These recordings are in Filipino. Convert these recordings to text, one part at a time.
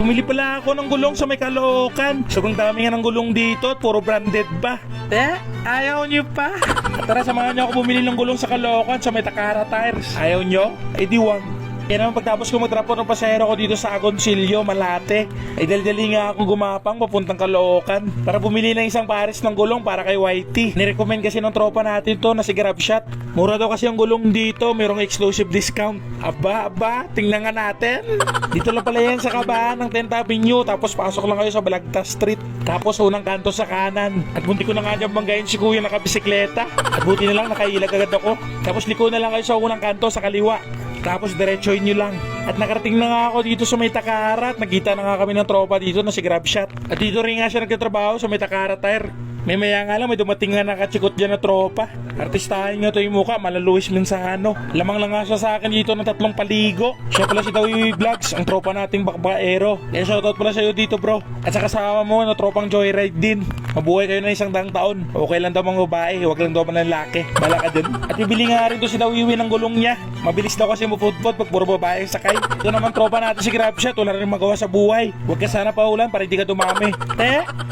Bumili pala ako ng gulong sa may Caloocan. Sobrang dami nga ng gulong dito at puro branded pa. Ayaw nyo pa? Tara, samahan nyo ako bumili ng gulong sa Caloocan sa may Takara Tires. Ayaw nyo? Eh di wag. Kaya naman pagtapos ko mag-drop ng pasahero ko dito sa Agoncillo, Malate, ay dali-dali nga akong gumapang papuntang Caloocan para bumili ng isang pares ng gulong para kay Whitey. Nirecommend kasi ng tropa natin to na si GrabShot. Mura daw kasi ang gulong dito, mayroong exclusive discount. Aba, tingnan nga natin. Dito lang pala yan sa kabahan ng 10th Avenue, tapos pasok lang kayo sa Balagta Street. Tapos unang kanto sa kanan. At bunti ko na nga dyan banggayin si kuya nakabisikleta. At buti na lang nakailag agad ako. Tapos liko na lang kayo sa unang kanto sa kaliwa. Tapos diretsoin nyo lang. At nakarating na nga ako dito sa may Takara at nakita na nga kami ng tropa dito na si GrabShot. At dito rin nga siya nagtatrabaho sa may Takara Tire. Maya nga lang may dumating nga nakachikot dyan na tropa. Artistahin nga to yung mukha, Malaluis Mensahano. Lamang lang nga siya sa akin dito ng 3 paligo. Siya pala si Dawi Vlogs, ang tropa nating bakbaero. Kaya shoutout pala sa'yo dito bro. At sa kasama mo na tropang Joyride din. Mabuhay kayo na 100 taon. Okay lang daw mga babae, huwag lang daw mga lalaki. Bala ka dun. At bibili nga rin to si Dawi ng gulong niya. Mabilis daw kasi mapudpod pag puro babae ang sakay. Ito naman tropa natin si GrabShot, wala rin magawa sa buhay. Huwag ka sana paulan para hindi ka dumami.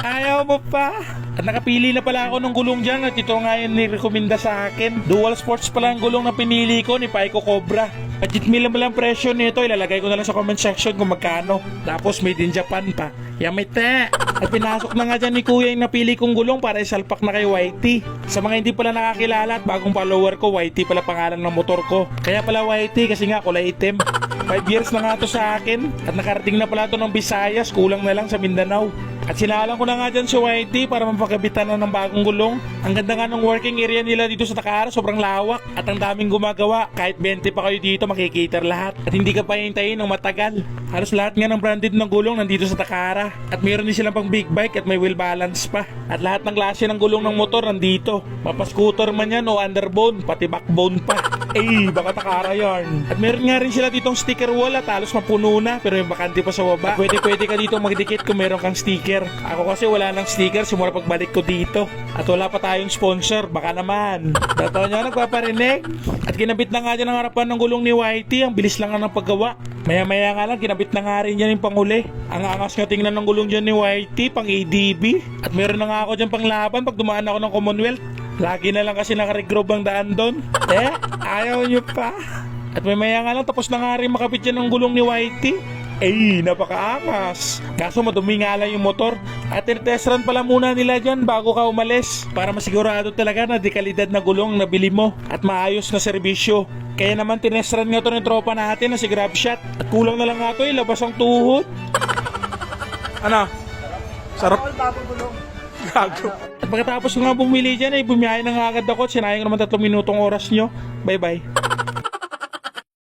Ayaw mo pa? At nakapili na pala ako ng gulong dyan at ito nga yung nirekomenda sa akin. Dual sports pala ang gulong na pinili ko ni Paiko Cobra. At jitmila mo lang presyo nito, ilalagay ko na lang sa comment section kung magkano. Tapos made in Japan pa. Yamete! At pinasok na nga dyan ni kuya yung napili kong gulong para isalpak na kay Whitey. Sa mga hindi pala nakakilala at bagong follower ko, Whitey pala pangalan ng motor ko. Kaya pala Whitey kasi nga kulay itim. 5 years na nga to sa akin at nakarating na pala to ng Visayas, kulang na lang sa Mindanao. At sinalang ko na nga dyan si Whitey para mapakabitan na ng bagong gulong. Ang ganda nga ng working area nila dito sa Takara, sobrang lawak at ang daming gumagawa. Kahit 20 pa kayo dito, makikita lahat. At hindi ka pa hintayin ng matagal. Halos lahat nga ng branded ng gulong nandito sa Takara. At mayroon din silang pang big bike at may wheel balance pa. At lahat ng klase ng gulong ng motor nandito. Mapa-scooter man yan o underbone, pati backbone pa. Baka Takara yarn. At meron nga rin sila ditong sticker wall at halos mapuno na pero may bakante pa sa baba. At pwede ka dito magdikit kung meron kang sticker. Ako kasi wala nang sticker simula pagbalik ko dito. At wala pa tayong sponsor, baka naman. Totoo nyo nagpaparinig. At kinabit na nga dyan ang harapan ng gulong ni Whitey. Ang bilis lang nga ng paggawa. Maya nga lang, kinabit na nga rin yan yung panghuli. Ang angas nga tingnan ng gulong dyan ni Whitey, pang ADB. At meron na nga ako dyan pang laban pag dumaan ako ng Commonwealth. Lagi na lang kasi nakaregrobe ang daan doon. Ayaw nyo pa? At maya nga lang, tapos na nga rin makapit yan ng gulong ni Whitey. Napakaangas. Kaso madumi nga lang yung motor. At test run pala muna nila dyan bago ka umalis para masigurado talaga na dekalidad na gulong na bili mo at maayos na serbisyo. Kaya naman tinest run nga to ng tropa natin na si GrabShot. At kulang na lang nga to, ilabas ang tuhod. Ano? Sarap? Gago. At pagkatapos ko nga bumili dyan, bumiyahe na nga agad ako at sinayang naman 3 minutong oras nyo. Bye bye.